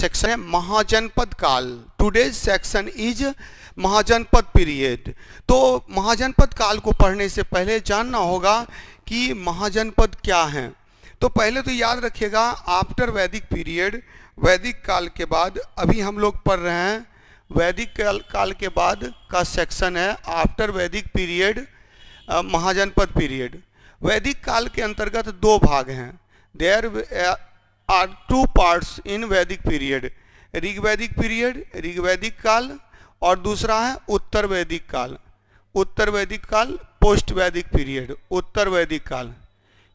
Section है महाजनपद काल। Today's section is mahajanapada period. तो महाजनपद काल को पढ़ने से पहले जानना होगा कि महाजनपद क्या है। तो पहले तो याद रखिएगा, आफ्टर वैदिक पीरियड, वैदिक काल के बाद, अभी हम लोग पढ़ रहे हैं वैदिक काल के बाद का सेक्शन है आफ्टर वैदिक पीरियड, महाजनपद पीरियड। वैदिक काल के अंतर्गत दो भाग हैं। There are two parts in Vedic period, ऋग्वैदिक period, ऋग्वैदिक काल, और दूसरा है उत्तर वैदिक काल। उत्तर वैदिक काल, पोस्ट वैदिक पीरियड, उत्तर वैदिक काल।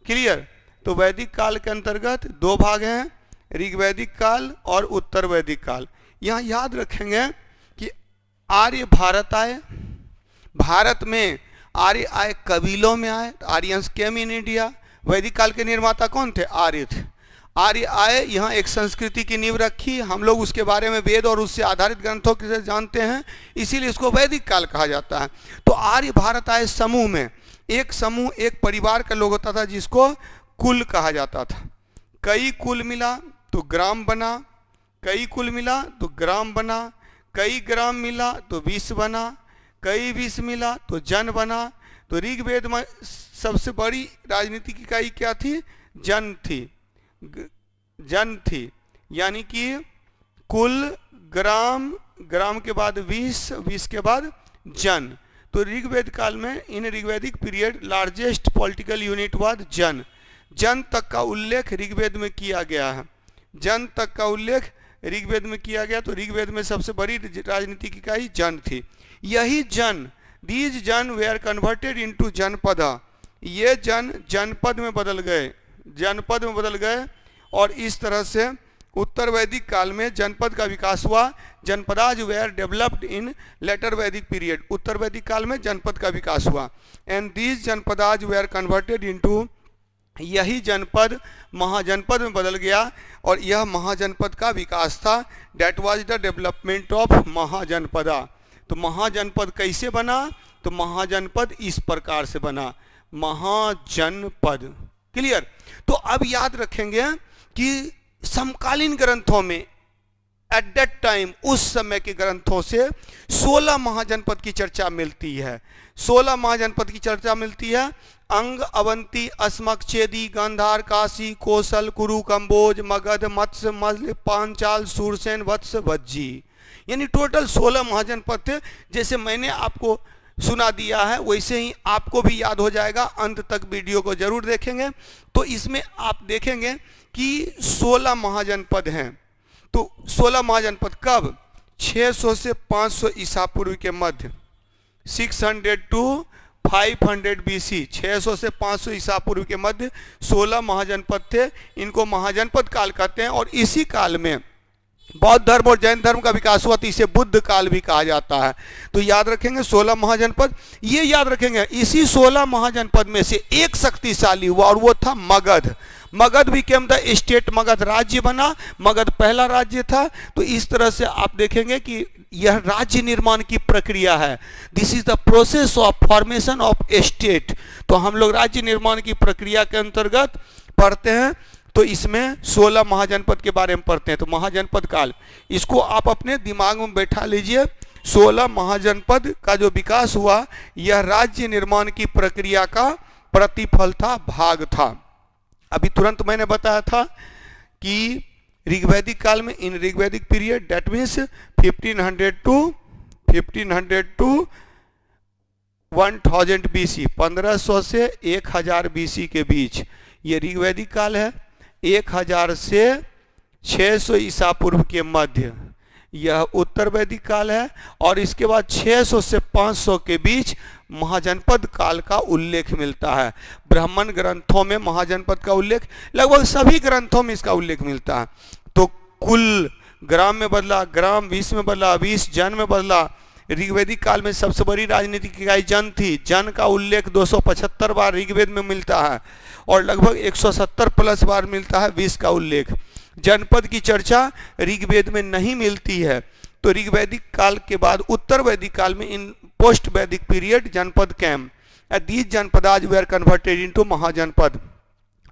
क्लियर? तो वैदिक काल के अंतर्गत दो भाग हैं, ऋग्वैदिक काल और उत्तर वैदिक काल। यहाँ याद रखेंगे कि आर्य भारत आए, भारत में आर्य आए, कबीलों में आए, आर्यंस केम इन इंडिया। वैदिक काल के निर्माता कौन थे? आर्य थे। आर्य आए, यहाँ एक संस्कृति की नींव रखी। हम लोग उसके बारे में वेद और उससे आधारित ग्रंथों से जानते हैं, इसीलिए इसको वैदिक काल कहा जाता है। तो आर्य भारत आए समूह में, एक समूह, एक परिवार का लोग होता था जिसको कुल कहा जाता था। कई कुल मिला तो ग्राम बना, कई कुल मिला तो ग्राम बना, कई ग्राम मिला तो विश्व बना, कई विश्व मिला तो जन बना। तो ऋग्वेद में सबसे बड़ी राजनीतिक इकाई क्या थी? जन थी, जन थी, यानी कि कुल, ग्राम, ग्राम के बाद विश्व, विश्व के बाद जन। तो ऋग्वेद काल में, in Rigvedic period, largest political unit was jana. Jana तक का उल्लेख ऋग्वेद में किया गया है, जन तक का उल्लेख ऋग्वेद में किया गया। तो ऋग्वेद में सबसे बड़ी राजनीतिक इकाई जन थी। यही जन, दीज जन वेयर कन्वर्टेड इनटू जनपदा, ये जन जनपद में बदल गए, जनपद में बदल गए। और इस तरह से उत्तर वैदिक काल में जनपद का विकास हुआ। Janapadas were developed in later Vedic period, उत्तर वैदिक काल में जनपद का विकास हुआ। And these janapadas were converted into, यही जनपद महाजनपद में बदल गया, और यह महाजनपद का विकास था। That was the development of Mahajanapada. तो महाजनपद कैसे बना? तो महाजनपद इस प्रकार से बना, महाजनपद। क्लियर? तो अब याद रखेंगे कि समकालीन ग्रंथों में, एट दैट टाइम, उस समय के ग्रंथों से 16 महाजनपद की चर्चा मिलती है। 16 महाजनपद की चर्चा मिलती है। अंग, अवंती, अस्मक, चेदी, गांधार, काशी, कौशल, कुरु, कंबोज, मगध, मत्स्य, मल्ल, पांचाल, सूरसेन, वत्स, वज्जी, यानी टोटल 16 महाजनपद थे। जैसे मैंने आपको सुना दिया है वैसे ही आपको भी याद हो जाएगा। अंत तक वीडियो को जरूर देखेंगे तो इसमें आप देखेंगे कि 16 महाजनपद हैं। तो 16 महाजनपद कब? 600 से 500 ईसा पूर्व के मध्य, 600 टू 500 BC, 600 से 500 ईसा पूर्व के मध्य 16 महाजनपद थे। इनको महाजनपद काल कहते हैं। और इसी काल में बौद्ध धर्म और जैन धर्म का विकास हुआ, तो इसे बुद्ध काल भी कहा जाता है। तो याद रखेंगे 16 महाजनपद। ये याद रखेंगे इसी 16 महाजनपद में से एक शक्तिशाली हुआ और वो था मगध। मगध भी केम द स्टेट, मगध राज्य बना, मगध पहला राज्य था। तो इस तरह से आप देखेंगे कि यह राज्य निर्माण की प्रक्रिया है। This is the process of formation of state. तो हम लोग राज्य निर्माण की प्रक्रिया के अंतर्गत पढ़ते हैं। तो इसमें 16 महाजनपद के बारे में पढ़ते हैं। तो महाजनपद काल, इसको आप अपने दिमाग में बैठा लीजिए। 16 महाजनपद का जो विकास हुआ, यह राज्य निर्माण की प्रक्रिया का प्रतिफल था, भाग था। अभी तुरंत मैंने बताया था कि ऋग्वैदिक काल में, in Rigvedic period, that means 1500 to 1000 BC, 1500 से 1000 BC के बीच ये ऋग्वैदिक काल है। 1000 से 600 ईसा पूर्व के मध्य यह उत्तर वैदिक काल है। और इसके बाद 600 से 500 के बीच महाजनपद काल का उल्लेख मिलता है। ब्राह्मण ग्रंथों में महाजनपद का उल्लेख, लगभग सभी ग्रंथों में इसका उल्लेख मिलता है। तो कुल ग्राम में बदला, ग्राम विश्व में बदला, विश्व जन में बदला। ऋग्वैदिक काल में सबसे बड़ी राजनीतिक इकाई जन थी। जन का उल्लेख 275 बार ऋग्वेद में मिलता है और लगभग 170 प्लस बार मिलता है विश्व का उल्लेख। जनपद की चर्चा ऋग्वेद में नहीं मिलती है। तो ऋग्वैदिक काल के बाद उत्तर वैदिक काल में, in post Vedic period, janapada came, these janapadas were converted into mahajanapada.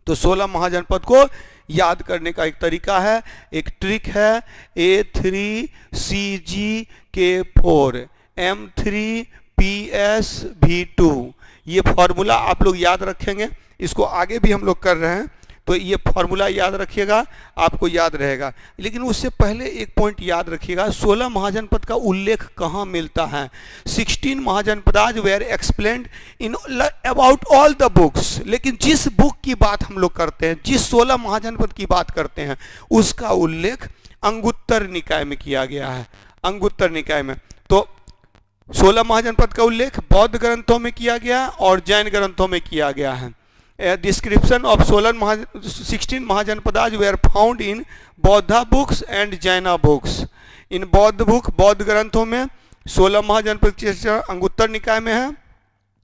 तो 16 महाजनपद को याद करने का एक तरीका है, एक ट्रिक है, A3CGK4 M3PSV2। ये फॉर्मूला आप लोग याद रखेंगे, इसको आगे भी हम लोग कर रहे हैं, तो ये फॉर्मूला याद रखिएगा, आपको याद रहेगा। लेकिन उससे पहले एक पॉइंट याद रखिएगा, 16 महाजनपद का उल्लेख कहाँ मिलता है। 16 mahajanapadas were explained in about all the books. लेकिन जिस बुक की बात हम लोग करते हैं, जिस 16 महाजनपद की बात करते हैं, उसका उल्लेख अंगुत्तर निकाय में किया गया है। अंगुत्तर निकाय में तो 16 महाजनपद का उल्लेख बौद्ध ग्रंथों में किया गया और जैन ग्रंथों में किया गया है। Description of 16 mahajanapadas were found in Bauddha books and Jaina books. In Bauddha book, बौद्ध ग्रंथों में 16 महाजनपद अंगुत्तर निकाय में है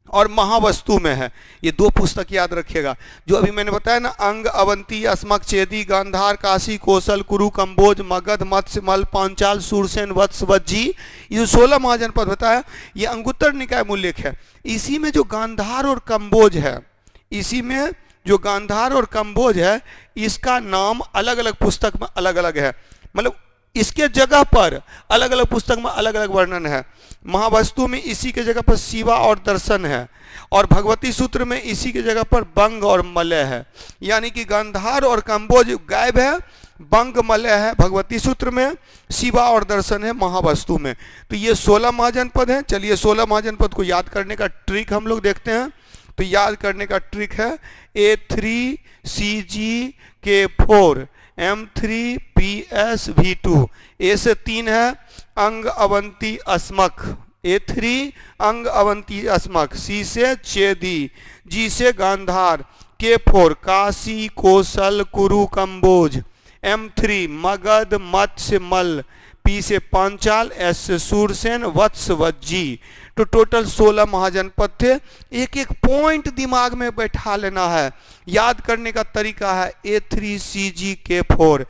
और महावस्तु में है। ये दो पुस्तक याद रखिएगा, जो अभी मैंने बताया ना, अंग, अवंती, अस्मक, चेदी, गांधार, काशी, कौशल, कुरु, कंबोज, मगध, मत्स्य, मल, पांचाल, सूरसेन, वत्स, वज्जी, ये जो 16 महाजनपद बताया, ये अंगुत्तर निकाय में उल्लेख है। इसी में जो गांधार और कंबोज है, इसी में जो गांधार और कंबोज है, इसका नाम अलग अलग पुस्तक में अलग अलग है, मतलब इसके जगह पर अलग अलग पुस्तक में अलग अलग वर्णन है। महावस्तु में इसी के जगह पर शिवा और दर्शन है, और भगवती सूत्र में इसी के जगह पर बंग और मलय है। यानी कि गांधार और कंबोज गायब है, बंग मलय है भगवती सूत्र में, शिवा और दर्शन है महावस्तु में। तो ये 16 महाजनपद है। चलिए 16 महाजनपद को याद करने का ट्रिक हम लोग देखते हैं। तो याद करने का ट्रिक है A3CGK4 M3PSV2। ए से 3 है अंग, अवंती, अस्मक। A3 अंग, अवंती, अस्मक। C से चेदी, G से गांधार, K4 काशी, कौशल, कुरु, कंबोज, M3 मगध, मत्स्य, मल, P से पांचाल, S से सूरसेन, वत्स, वज्जी। तो टोटल 16 महाजनपद थे। एक एक पॉइंट दिमाग में बैठा लेना है। याद करने का तरीका है A3CGK4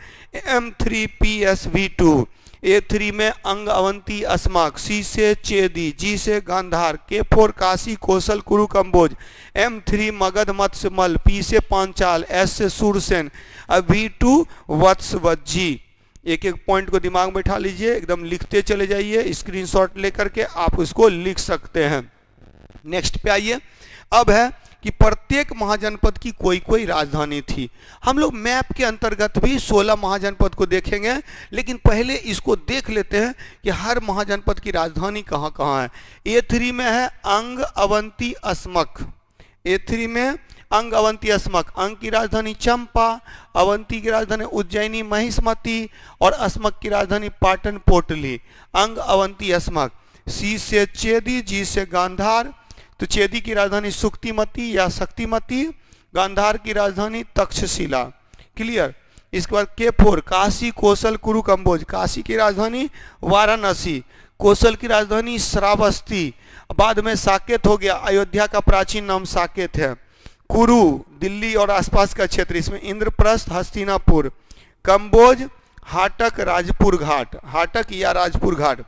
M3PSV2। A3 में अंग, अवंती, अस्मक, C से चेदी, G से गांधार, K4 काशी, कौशल, कुरु, कंबोज, M3 मगध, मत्स्य, मल, P से पांचाल, S से सूरसेन, V2 वत्स, वज्जी। एक एक पॉइंट को दिमाग में बैठा लीजिए, एकदम लिखते चले जाइए, स्क्रीनशॉट लेकर के आप उसको लिख सकते हैं। नेक्स्ट पे आइए। अब है कि प्रत्येक महाजनपद की कोई कोई राजधानी थी। हम लोग मैप के अंतर्गत भी 16 महाजनपद को देखेंगे, लेकिन पहले इसको देख लेते हैं कि हर महाजनपद की राजधानी कहाँ कहाँ है। A3 में है अंग, अवंती, अस्मक। A3 में अंग, अवंती, अस्मक। अंग की राजधानी चंपा, अवंती की राजधानी उज्जैनी, महिष्मती, और अस्मक की राजधानी पाटन, पोटली। अंग, अवंती, अस्मक। C से चेदी, G से गांधार। तो चेदी की राजधानी सुक्तिमती या शक्तिमती, गांधार की राजधानी तक्षशिला। क्लियर। इसके बाद K4 काशी, कौशल, कुरु, कंबोज। काशी की राजधानी वाराणसी, कौशल की राजधानी श्रावस्ती, बाद में साकेत हो गया, अयोध्या का प्राचीन नाम साकेत है। कुरु दिल्ली और आसपास का क्षेत्र, इसमें इंद्रप्रस्थ, हस्तिनापुर। कंबोज हाटक, राजपुर घाट, हाटक या राजपुर घाट।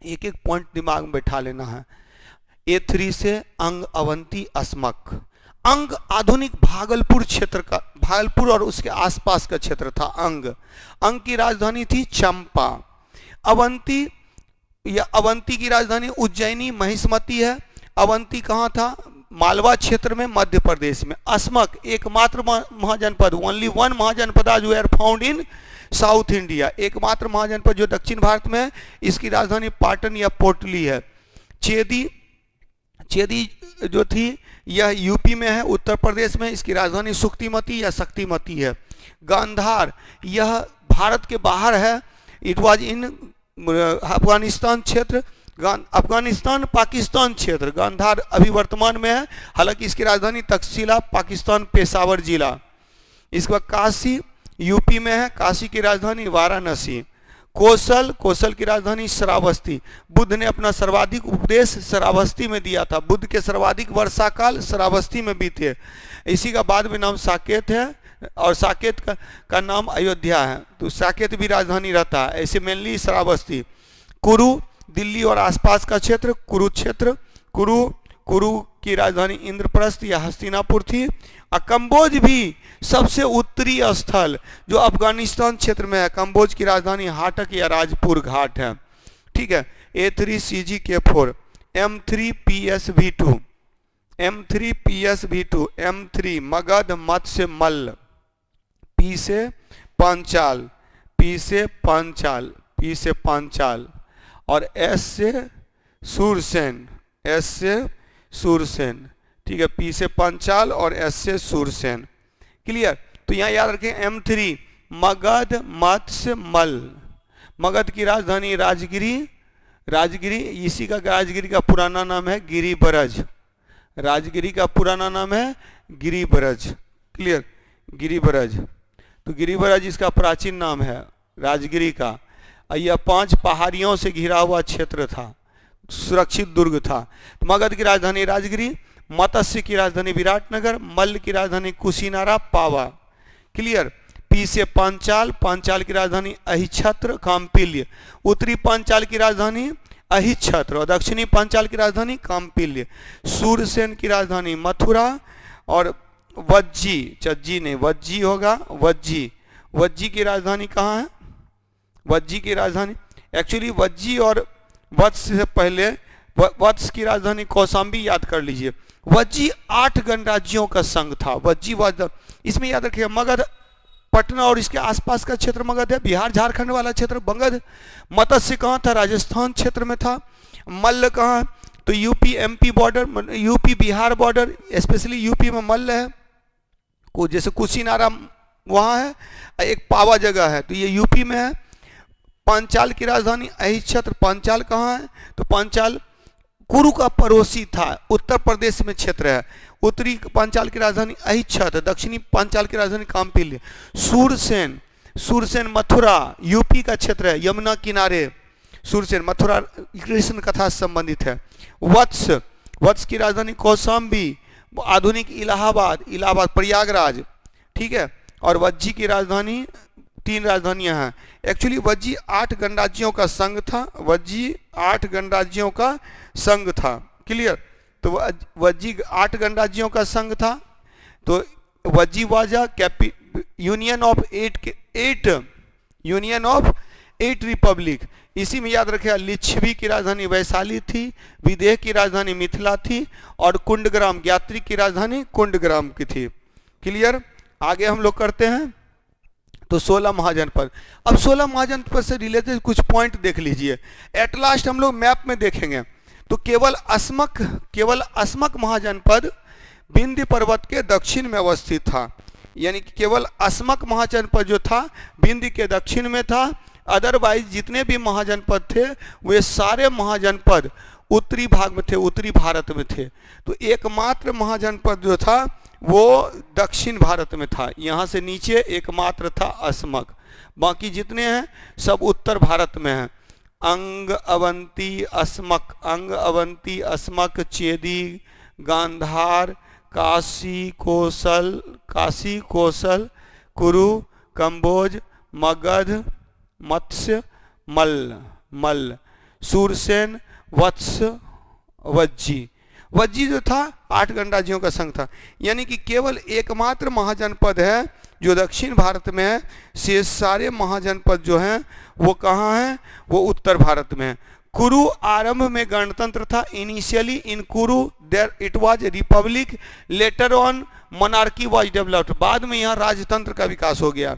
एक एक पॉइंट दिमाग में बैठा लेना है। A3 से अंग, अवंती, अस्मक। अंग आधुनिक भागलपुर क्षेत्र का, भागलपुर और उसके आसपास का क्षेत्र था अंग। अंग की राजधानी थी चंपा। अवंती या अवंती की राजधानी उज्जैनी, महिष्मती है। अवंती कहाँ था? मालवा क्षेत्र में, मध्य प्रदेश में। अस्मक एकमात्र महाजनपद, only one Mahajanapada as were found in south India, एकमात्र महाजनपद जो दक्षिण भारत में है। इसकी राजधानी पाटन या पोटली है। चेदी, चेदी जो थी यह यूपी में है, उत्तर प्रदेश में। इसकी राजधानी सुक्तिमती या शक्तिमती है। गांधार यह भारत के बाहर है, इट वाज इन अफगानिस्तान क्षेत्र, अफगानिस्तान पाकिस्तान क्षेत्र। गांधार अभी वर्तमान में है, हालांकि इसकी राजधानी तक्षशिला, पाकिस्तान, पेशावर जिला। इसके बाद काशी यूपी में है, काशी की राजधानी वाराणसी। कौशल, कौशल की राजधानी श्रावस्ती। बुद्ध ने अपना सर्वाधिक उपदेश श्रावस्ती में दिया था। बुद्ध के सर्वाधिक वर्षाकाल श्रावस्ती में बीते। इसी का बाद में नाम साकेत है, और साकेत का नाम अयोध्या है। तो साकेत भी राजधानी रहता है, ऐसे मेनली श्रावस्ती। कुरु दिल्ली और आसपास का क्षेत्र, कुरुक्षेत्र। कुरु कुरु की राजधानी इंद्रप्रस्थ या हस्तिनापुर थी। और कंबोज भी सबसे उत्तरी स्थल जो अफगानिस्तान क्षेत्र में है, कंबोज की राजधानी हाटक या राजपुर घाट है। ठीक है, A3CGK4 M3PSV2 M3PSV2 M3 Magadh मत्स्य मल्ल, P से पांचाल, P से पांचाल, P से पांचाल और S से सूरसेन, S से सूरसेन। ठीक है, P से पांचाल और S से सूरसेन। क्लियर? तो यहाँ याद रखें M3 मगध मत्स्य मल्ल। मगध की राजधानी राजगिरी, राजगिरी इसी का राजगिरी का पुराना नाम है गिरिब्रज। राजगिरी का पुराना नाम है गिरिब्रज। क्लियर? गिरिब्रज। तो गिरिब्रज इसका प्राचीन नाम है राजगिरी का। यह 5 पहाड़ियों से घिरा हुआ क्षेत्र था, सुरक्षित दुर्ग था। तो मगध की राजधानी राजगिरी, मत्स्य की राजधानी विराटनगर, मल्ल की राजधानी कुशीनारा पावा। क्लियर? P से पांचाल, पांचाल की राजधानी अहिछत्र काम्पिल्य, उत्तरी पांचाल की राजधानी अहिछत्र और दक्षिणी पांचाल की राजधानी काम्पिल्य। सूरसेन की राजधानी मथुरा और वज्जी, चज्जी नहीं वज्जी होगा, वज्जी। वज्जी की राजधानी कहाँ है? वज्जी की राजधानी एक्चुअली वज्जी और वत्स से पहले वत्स की राजधानी कौशाम्बी याद कर लीजिए। वज्जी 8 गणराज्यों का संघ था। वज्जी इसमें याद रखिए मगध पटना और इसके आसपास का क्षेत्र मगध है, बिहार झारखंड वाला क्षेत्र मगध। मत्स्य कहाँ था? राजस्थान क्षेत्र में था। मल्ल कहाँ है? तो UP MP border, UP Bihar border, specially UP में मल्ल है। को जैसे कुशीनारा वहाँ है, एक पावा जगह है, तो ये यूपी में है। पांचाल की राजधानी अहिछत्र, पांचाल कहाँ है? तो पांचाल कुरु का पड़ोसी था, उत्तर प्रदेश में क्षेत्र है। उत्तरी पांचाल की राजधानी अहिछत्र, दक्षिणी पांचाल की राजधानी काम्पिल्य। सूरसेन, सूरसेन मथुरा यूपी का क्षेत्र है, यमुना किनारे। सूरसेन मथुरा कृष्ण कथा से संबंधित है। वत्स, वत्स की राजधानी कौशाम्बी, आधुनिक इलाहाबाद, इलाहाबाद प्रयागराज। ठीक है, और वज्जी की राजधानी, 3 राजधानियां हैं। एक्चुअली वज्जी 8 गणराज्यों का संघ था। वज्जी 8 गणराज्यों का संघ था। क्लियर? तो वज्जी 8 गणराज्यों का संघ था। तो वज्जी वाजा यूनियन ऑफ 8 रिपब्लिक। इसी में याद रखेगा लिच्छवी की राजधानी वैशाली थी, विदेह की राजधानी मिथिला थी और कुंडग्राम, ज्ञात्री की राजधानी कुंडग्राम की थी। क्लियर? आगे हम लोग करते हैं। तो 16 महाजनपद। अब 16 महाजनपद से रिलेटेड कुछ पॉइंट देख लीजिए। एट लास्ट हम लोग मैप में देखेंगे तो केवल अस्मक महाजनपद विंध्य पर्वत के दक्षिण में अवस्थित था। यानी कि केवल अस्मक महाजनपद जो था विंध्य के दक्षिण में था। अदरवाइज जितने भी महाजनपद थे वे सारे महाजनपद उत्तरी भाग में थे, उत्तरी भारत में थे। तो एकमात्र महाजनपद जो था वो दक्षिण भारत में था। यहाँ से नीचे एकमात्र था अस्मक, बाकी जितने हैं सब उत्तर भारत में हैं। अंग अवंती अस्मक, अंग अवंती अस्मक, चेदी, गांधार, काशी कौशल, कुरु, कंबोज, मगध, मत्स्य, मल्ल, सूरसेन, वत्स, वज्जी। वज्जी जो था 8 गणराज्यों का संघ था। यानी कि केवल एकमात्र महाजनपद है जो दक्षिण भारत में है। शेष सारे महाजनपद जो हैं वो कहाँ हैं? वो उत्तर भारत में है। कुरु आरंभ में गणतंत्र था। Initially in Kuru there it was republic, later on monarchy was developed. बाद में यहाँ राजतंत्र का विकास हो गया।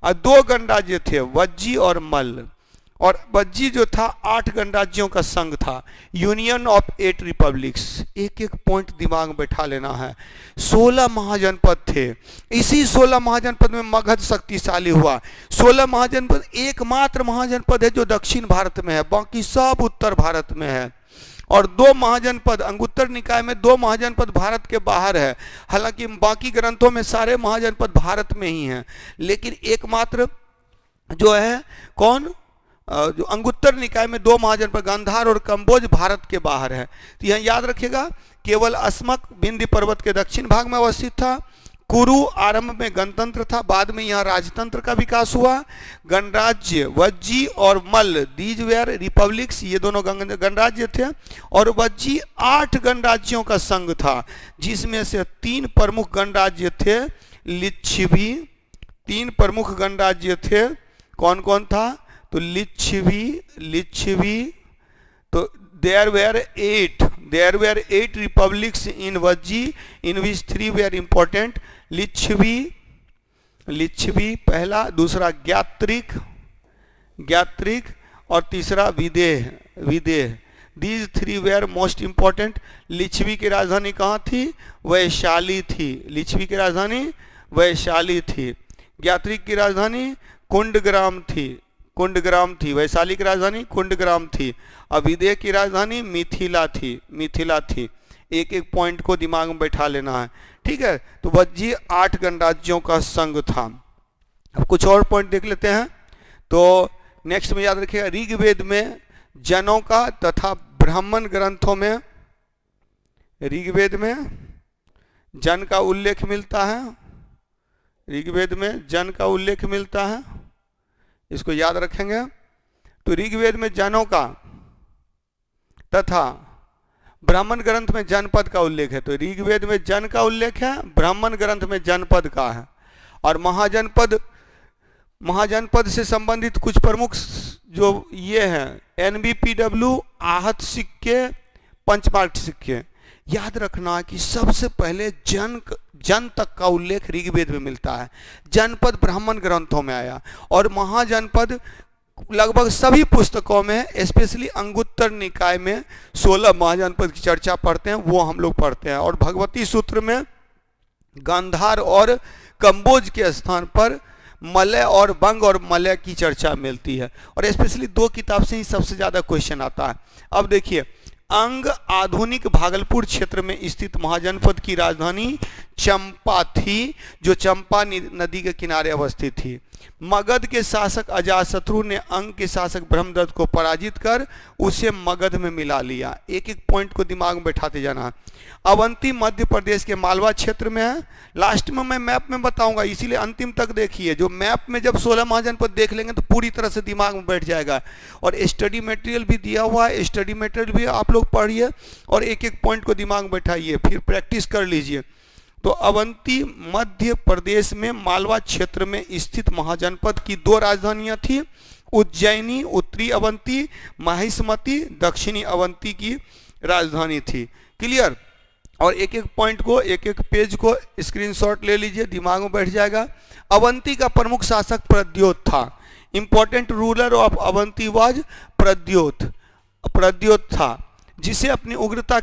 और 2 गणराज्य थे, वज्जी और मल्ल। और वज्जी जो था 8 गणराज्यों का संघ था, यूनियन ऑफ 8 रिपब्लिक्स। एक एक पॉइंट दिमाग में बैठा लेना है। 16 महाजनपद थे। इसी 16 महाजनपद में मगध शक्तिशाली हुआ। 16 महाजनपद एकमात्र महाजनपद है जो दक्षिण भारत में है, बाकी सब उत्तर भारत में है। और 2 महाजनपद, अंगुत्तर निकाय में 2 महाजनपद भारत के बाहर है। हालांकि बाकी ग्रंथों में सारे महाजनपद भारत में ही हैं, लेकिन एकमात्र जो है कौन, जो अंगुत्तर निकाय में 2 महाजनपद गांधार और कंबोज भारत के बाहर है। तो यह याद रखिएगा, केवल अस्मक विंध्य पर्वत के दक्षिण भाग में अवस्थित था। कुरु आरंभ में गणतंत्र था, बाद में यहाँ राजतंत्र का विकास हुआ। गणराज्य वज्जी और मल्ल, दीज वेयर रिपब्लिक्स, ये दोनों गणराज्य थे। और वज्जी 8 गणराज्यों का संघ था, जिसमें से 3 प्रमुख गणराज्य थे लिच्छवी। 3 प्रमुख गणराज्य थे, कौन कौन था? तो लिच्छवी। तो there were 8 republics in Vajji, in which 3 were important. Licchavi पहला, दूसरा ज्ञात्रिक और तीसरा विदेह। These 3 were most important. Licchavi की राजधानी कहाँ थी? वैशाली थी। लिच्छवी की राजधानी वैशाली थी। ज्ञात्रिक की राजधानी कुंडग्राम थी। वैशाली की राजधानी कुंडग्राम थी। और विदेह की राजधानी मिथिला थी। एक एक पॉइंट को दिमाग में बैठा लेना है, ठीक है। तो वज्जी 8 गणराज्यों का संघ था। अब कुछ और पॉइंट देख लेते हैं। तो नेक्स्ट में याद रखिएगा, ऋग्वेद में जनों का तथा ब्राह्मण ग्रंथों में, ऋग्वेद में जन का उल्लेख मिलता है। ऋग्वेद में जन का उल्लेख मिलता है, इसको याद रखेंगे। तो ऋग्वेद में जनों का तथा ब्राह्मण ग्रंथ में जनपद का उल्लेख है। तो ऋग्वेद में जन का उल्लेख है, ब्राह्मण ग्रंथ में जनपद का है। और महाजनपद से संबंधित कुछ प्रमुख जो ये हैं, NBPW, आहत सिक्के, पंचमार्क सिक्के। याद रखना कि सबसे पहले जन तक का उल्लेख ऋग्वेद में मिलता है, जनपद ब्राह्मण ग्रंथों में आया। और महाजनपद लगभग सभी पुस्तकों में, स्पेशली अंगुत्तर निकाय में 16 महाजनपद की चर्चा पढ़ते हैं, वो हम लोग पढ़ते हैं। और भगवती सूत्र में गांधार और कंबोज के स्थान पर मलय और बंग और मलय की चर्चा मिलती है। और स्पेशली 2 किताब से ही सबसे ज़्यादा क्वेश्चन आता है। अब देखिए, अंग आधुनिक भागलपुर क्षेत्र में स्थित महाजनपद की राजधानी चंपा थी, जो चंपा नदी के किनारे अवस्थित थी। मगध के शासक अजातशत्रु ने अंग के शासक ब्रह्मदत्त को पराजित कर उसे मगध में मिला लिया। एक एक पॉइंट को दिमाग में बैठाते जाना। अवंती मध्य प्रदेश के मालवा क्षेत्र में है। लास्ट में मैं मैप में बताऊंगा, इसीलिए अंतिम तक देखिए। जो मैप में जब 16 महाजनपद देख लेंगे तो पूरी तरह से दिमाग में बैठ जाएगा। और स्टडी मटेरियल भी दिया हुआ है, स्टडी मटेरियल भी आप लोग पढ़िए और एक एक पॉइंट को दिमाग में बैठाइए, फिर प्रैक्टिस कर लीजिए। तो अवंती मध्य प्रदेश में मालवा क्षेत्र में स्थित महाजनपद की 2 राजधानियां थी, उज्जैनी उत्तरी अवंती, माहिष्मती दक्षिणी अवंती की राजधानी थी। क्लियर? और एक एक पॉइंट को, एक एक पेज को स्क्रीनशॉट ले लीजिए, दिमाग में बैठ जाएगा। अवंती का प्रमुख शासक प्रद्योत था। Important ruler of Avanti was Pradyot था, जिसे अपनी उग्रता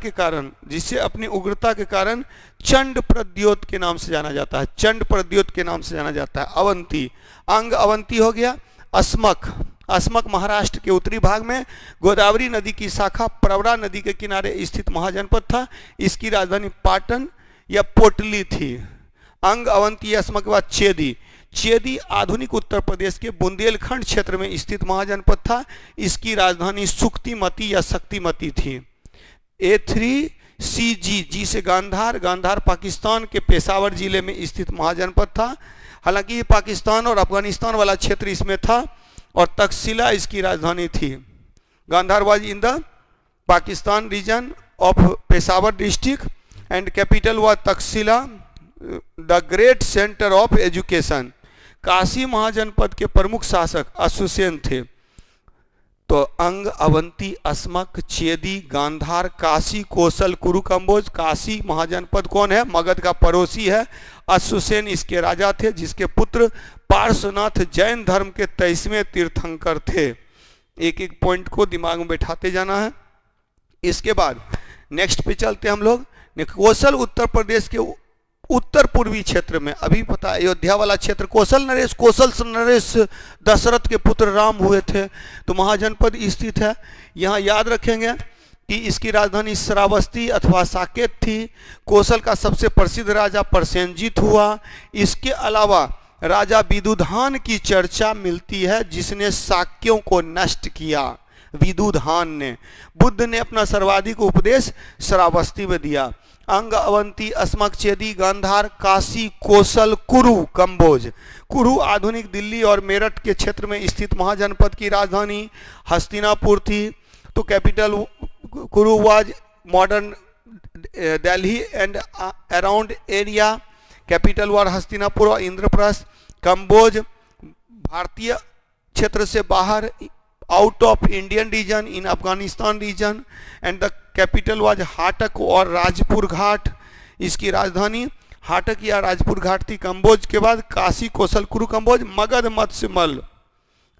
के कारण चंड प्रद्योत के नाम से जाना जाता है। चंड प्रद्योत के नाम से जाना जाता है अवंती। अंग अवंती हो गया। अस्मक महाराष्ट्र के उत्तरी भाग में गोदावरी नदी की शाखा प्रवरा नदी के किनारे स्थित महाजनपद था। इसकी राजधानी पाटन या पोटली थी। अंग अवंती अस्मक के बाद चेदी आधुनिक उत्तर प्रदेश के बुंदेलखंड क्षेत्र में स्थित महाजनपद था। इसकी राजधानी सुक्तिमती या शक्तिमती थी। A3CG, जी से गांधार पाकिस्तान के पेशावर जिले में स्थित महाजनपद था। हालांकि ये पाकिस्तान और अफगानिस्तान वाला क्षेत्र इसमें था। और तक्षशिला इसकी राजधानी थी। Gandhara was in the Pakistan region of Peshawar district and capital was Takshashila, the great centre of education. Kashi mahajanapada के प्रमुख शासक अशुसेन थे। तो अंग अवंती अस्मक चेदी गांधार काशी कोसल कुरु कंबोज। काशी महाजनपद कौन है? मगध का पड़ोसी है। अशुसेन इसके राजा थे, जिसके पुत्र पार्श्वनाथ जैन धर्म के 23वें तीर्थंकर थे। एक एक पॉइंट को दिमाग में बैठाते जाना है। इसके बाद नेक्स्ट पे चलते हैं हम लोग। कोसल उत्तर प्रदेश के उत्तर पूर्वी क्षेत्र में, अभी पता है अयोध्या वाला क्षेत्र, कोसल नरेश दशरथ के पुत्र राम हुए थे। तो महाजनपद स्थित है। यहाँ याद रखेंगे कि इसकी राजधानी श्रावस्ती अथवा साकेत थी। कोसल का सबसे प्रसिद्ध राजा प्रसेनजीत हुआ। इसके अलावा राजा विदुधान की चर्चा मिलती है, जिसने शाक्यों को नष्ट किया। विदुधान ने, बुद्ध ने अपना सर्वाधिक उपदेश श्रावस्ती में दिया। अंग, अवंती, अस्मक, चेदी, गांधार, काशी, कोसल, कुरु, कंबोज। कुरु आधुनिक दिल्ली और मेरठ के क्षेत्र में स्थित महाजनपद की राजधानी हस्तिनापुर थी। तो capital Kuru was modern Delhi and around area. Capital was Hastinapur और इंद्रप्रस्थ। कंबोज भारतीय क्षेत्र से बाहर, out of Indian region in Afghanistan region. And the capital was Hatak और राजपुर घाट। इसकी राजधानी हाटक या राजपुर घाट थी। कंबोज के बाद काशी, कोसल, कुरु, कंबोज, मगध, मत्स्यमल।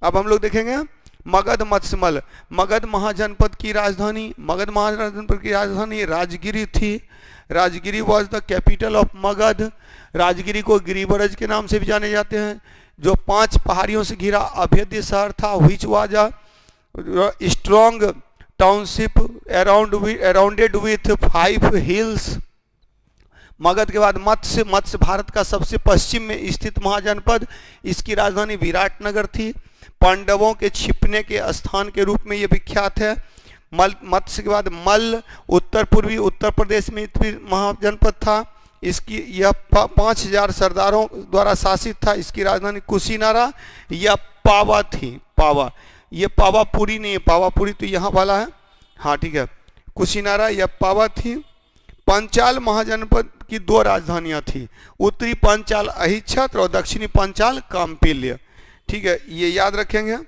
अब हम लोग देखेंगे मगध, मत्स्यमल। मगध महाजनपद की राजधानी, मगध महाजनपद की राजधानी राजगिरी थी। Rajagiri was the capital of Magadh. Rajagiri को गिरिब्रज के नाम से भी जाने जाते हैं, जो 5 पहाड़ियों से घिरा अभेद्य शहर था। Which was a strong township arounded with 5 hills. Magadh के बाद मत्स्य। मत्स्य भारत का सबसे पश्चिम में स्थित महाजनपद। इसकी राजधानी विराटनगर थी। पांडवों के छिपने के स्थान के रूप में यह विख्यात है। मत्स्य के बाद मल्ल उत्तर पूर्वी उत्तर प्रदेश में महाजनपद था। इसकी यह 5000 सरदारों द्वारा शासित था। इसकी राजधानी कुशीनारा या पावा थी। पावा, ये पावापुरी नहीं है, पावापुरी तो यहाँ वाला है, हाँ ठीक है। कुशीनारा या पावा थी। पंचाल महाजनपद की 2 राजधानियां थी, उत्तरी पंचाल अहिच्छत्र और दक्षिणी पंचाल काम्पिल्य। ठीक है, ये याद रखेंगे।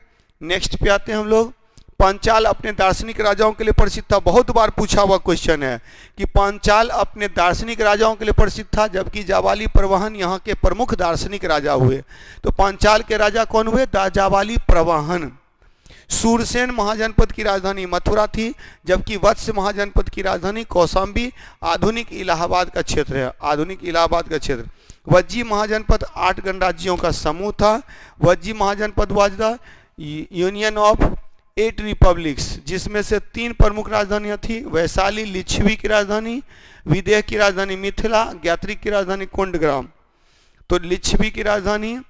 नेक्स्ट पे आते हैं हम लोग। पांचाल अपने दार्शनिक राजाओं के लिए प्रसिद्ध था। बहुत बार पूछा हुआ क्वेश्चन है कि पांचाल अपने दार्शनिक राजाओं के लिए प्रसिद्ध था, जबकि जाबाली प्रवाहन यहाँ के प्रमुख दार्शनिक राजा हुए। तो पांचाल के राजा कौन हुए? जाबाली प्रवाहन। सूरसेन महाजनपद की राजधानी मथुरा थी, जबकि वत्स महाजनपद की राजधानी कौशाम्बी आधुनिक इलाहाबाद का क्षेत्र है। आधुनिक इलाहाबाद का क्षेत्र। वज्जी महाजनपद 8 गणराज्यों का समूह था। Vajji mahajanapada was the union of 8 republics, जिसमें से 3 प्रमुख राजधानियां थी। वैशाली लिच्छवी की राजधानी, विदेह की राजधानी मिथिला, ज्ञात्रिक की राजधानी कुंडग्राम। तो लिच्छवी की राजधानी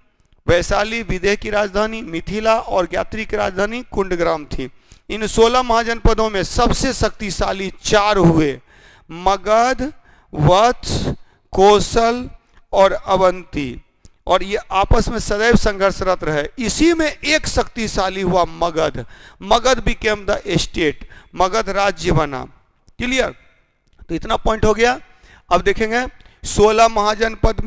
वैशाली, विदेह की राजधानी मिथिला और ज्ञात्रिक की राजधानी कुंडग्राम थी। इन 16 महाजनपदों में सबसे शक्तिशाली 4 हुए, मगध, वत्स, कोसल और अवंती, और ये आपस में सदैव संघर्षरत रहे। इसी में एक शक्तिशाली हुआ Magadh. Magadh became the state, Magadh राज्य बना। क्लियर? तो इतना पॉइंट हो गया। अब देखेंगे 16 महाजनपद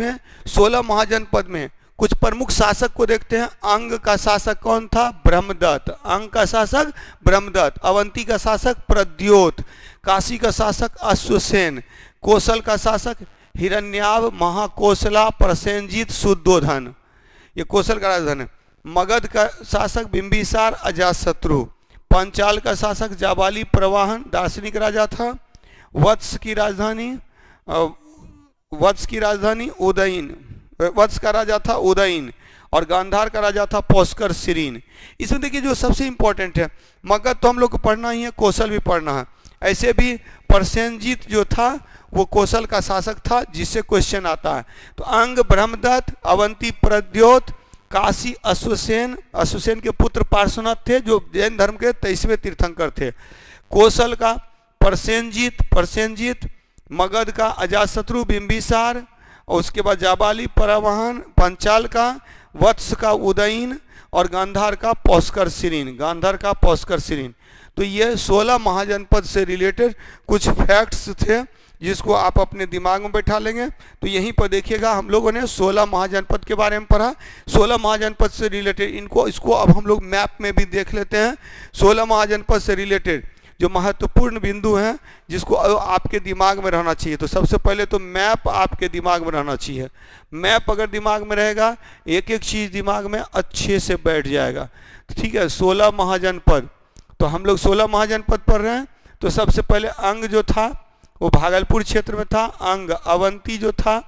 में कुछ प्रमुख शासक को देखते हैं। अंग का शासक कौन था? ब्रह्मदत्त। अंग का शासक ब्रह्मदत्त। अवंती का शासक प्रद्योत। काशी का शासक अश्वसेन। कोसल का शासक हिरण्याव, महाकोसला, प्रसेनजीत, शुद्धोधन। ये कोसल का राजधानी। मगध का शासक बिंबिसार, अजातशत्रु। पंचाल का शासक जाबाली प्रवाहन, दार्शनिक राजा था। वत्स की राजधानी उदयन, वत्स का राजा था उदयन, और गांधार का राजा था पौष्कर सिरीन। इसमें देखिए जो सबसे इंपॉर्टेंट है, मगध तो हम लोग को पढ़ना ही है, कोसल भी पढ़ना है। ऐसे भी प्रसेनजीत जो था वो कोसल का शासक था, जिससे क्वेश्चन आता है। तो अंग ब्रह्मदत्त, अवंती प्रद्योत, काशी अश्वसेन। अश्वसेन के पुत्र पार्श्वनाथ थे, जो जैन धर्म के 23वें तीर्थंकर थे। कोसल का प्रसेनजीत, मगध का अजातशत्रु बिंबिसार, और उसके बाद जाबाली प्रवाहन। पंचाल का वत्स का उदयन, और गांधार का पौष्कर सिरीन। तो ये 16 महाजनपद से रिलेटेड कुछ फैक्ट्स थे, जिसको आप अपने दिमाग में बैठा लेंगे। तो यहीं पर देखिएगा, हम लोगों ने 16 महाजनपद के बारे में पढ़ा। 16 महाजनपद से रिलेटेड इसको अब हम लोग मैप में भी देख लेते हैं। 16 महाजनपद से रिलेटेड जो महत्वपूर्ण बिंदु हैं, जिसको आपके दिमाग में रहना चाहिए। तो सबसे पहले तो मैप आपके दिमाग में रहना चाहिए। मैप अगर दिमाग में रहेगा, एक एक चीज़ दिमाग में अच्छे से बैठ जाएगा। ठीक है, 16 महाजनपद। तो हम लोग 16 महाजनपद पढ़ रहे हैं। तो सबसे पहले अंग जो था वो भागलपुर क्षेत्र में था। अंग। अवंती जो था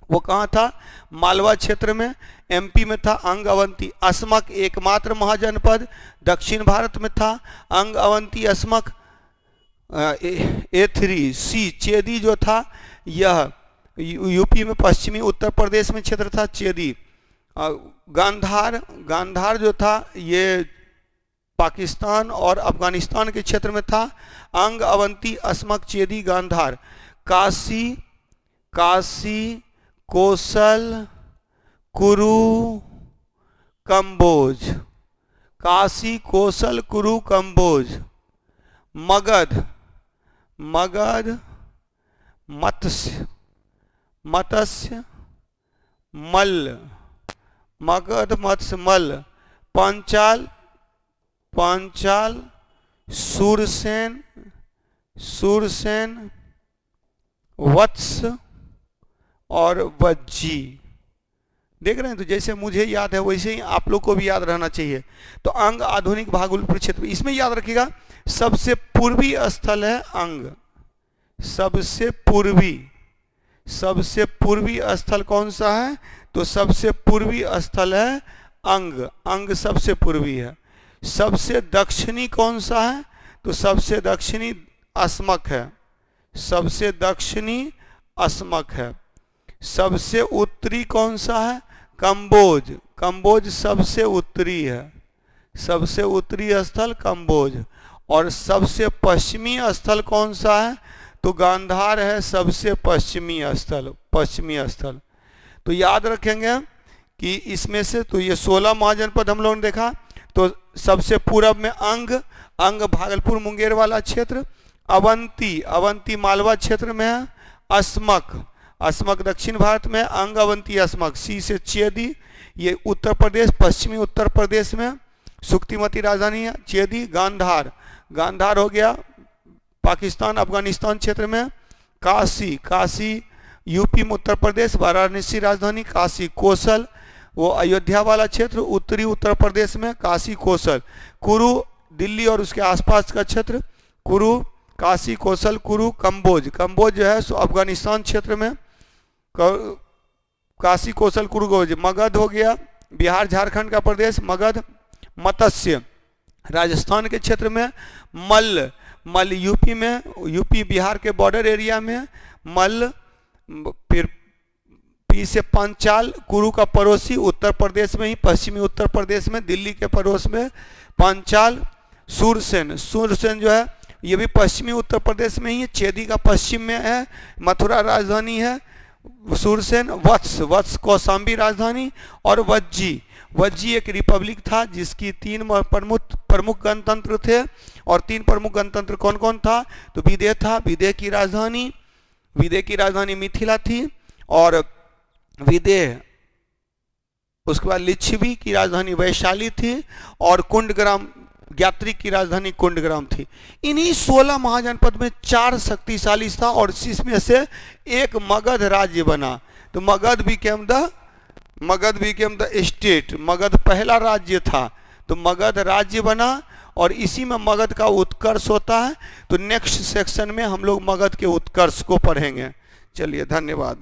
वो कहाँ था? मालवा क्षेत्र में, एमपी में था अंग अवंती। अस्मक एकमात्र महाजनपद दक्षिण भारत में था। अंग अवंती अस्मक। A3C चेदी जो था यह यूपी में पश्चिमी उत्तर प्रदेश में क्षेत्र था, चेदी। गांधार जो था ये पाकिस्तान और अफगानिस्तान के क्षेत्र में था। अंग अवंती अस्मक चेदी गांधार। काशी, काशी, कोसल, कुरु, कंबोज। काशी, कोसल, कुरु, कंबोज। मगध, मगध, मत्स्य, मत्स्य, मल्ल, मगध, मत्स्य, मल्ल। पांचाल, पांचाल, सूरसेन, सूरसेन, वत्स और वज्जी। देख रहे हैं, तो जैसे मुझे याद है वैसे ही आप लोग को भी याद रहना चाहिए। तो अंग आधुनिक भागलपुर क्षेत्र, इसमें याद रखिएगा सबसे पूर्वी स्थल है अंग। सबसे पूर्वी, सबसे पूर्वी स्थल कौन सा है? तो सबसे पूर्वी स्थल है अंग। अंग सबसे पूर्वी है। सबसे दक्षिणी कौन सा है? तो सबसे दक्षिणी अस्मक है। सबसे दक्षिणी अस्मक है। सबसे उत्तरी कौन सा है? कंबोज। कंबोज सबसे उत्तरी है। सबसे उत्तरी स्थल कंबोज। और सबसे पश्चिमी स्थल कौन सा है? तो गांधार है सबसे पश्चिमी स्थल, पश्चिमी स्थल। तो याद रखेंगे कि इसमें से तो ये 16 महाजनपद हम लोगों ने देखा। तो सबसे पूरब में अंग, अंग भागलपुर मुंगेर वाला क्षेत्र। अवंती, अवंती मालवा क्षेत्र में है। अस्मक, अस्मक दक्षिण भारत में। अंग, अवंती, अस्मक। सी से चेदी, ये उत्तर प्रदेश, पश्चिमी उत्तर प्रदेश में सुक्तिमती राजधानी है चेदी। गांधार, गांधार हो गया पाकिस्तान अफगानिस्तान क्षेत्र में। काशी, काशी यूपी में उत्तर प्रदेश, वाराणसी राजधानी काशी। कोसल वो अयोध्या वाला क्षेत्र उत्तरी उत्तर प्रदेश में, काशी कोसल। कुरु दिल्ली और उसके आसपास का क्षेत्र, कुरु, काशी, कोसल, कुरु। कंबोज, कंबोज जो है सो अफगानिस्तान क्षेत्र में, काशी, कोसल, कुरु, कंबोज। मगध हो गया बिहार झारखंड का प्रदेश, मगध। मत्स्य राजस्थान के क्षेत्र में। मल्ल, मल्ल यूपी में, यूपी बिहार के बॉर्डर एरिया में मल्ल। फिर पी से पांचाल, कुरु का पड़ोसी उत्तर प्रदेश में ही, पश्चिमी उत्तर प्रदेश में, दिल्ली के पड़ोस में पांचाल। सूरसेन, सूरसेन जो है ये भी पश्चिमी उत्तर प्रदेश में ही है, चेदी का पश्चिम में है, मथुरा राजधानी है सूरसेन। वत्स, वत्स कौशाम्बी राजधानी। और वज्जी, वज्जी एक रिपब्लिक था जिसकी 3 प्रमुख गणतंत्र थे। और 3 प्रमुख गणतंत्र कौन कौन था? तो विदेह था, विदेह की राजधानी, विदेह की राजधानी मिथिला थी। और विदेह, उसके बाद लिच्छवी की राजधानी वैशाली थी। और कुंडग्राम, ज्ञात्री की राजधानी कुंडग्राम थी। इन्हीं 16 महाजनपद में 4 शक्तिशाली था और इसमें से एक मगध राज्य बना। तो Magadh became the state. Magadh पहला राज्य था, तो मगध राज्य बना और इसी में मगध का उत्कर्ष होता है। तो नेक्स्ट सेक्शन में हम लोग मगध के उत्कर्ष को पढ़ेंगे। चलिए, धन्यवाद।